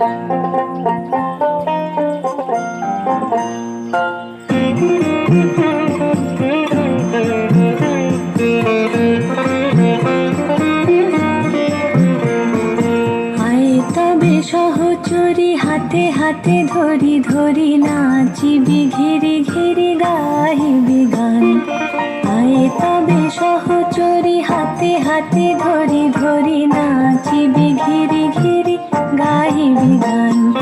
সহচরি হাতে হাতে ধরি ধরি নাচিবি ঘিরি ঘিরি গাহিবি গান। আয়ে তবে সহচরি হাতে হাতে ধরি ধরি নাচিবি ঘিরি ঘিরি গাহিবি গান।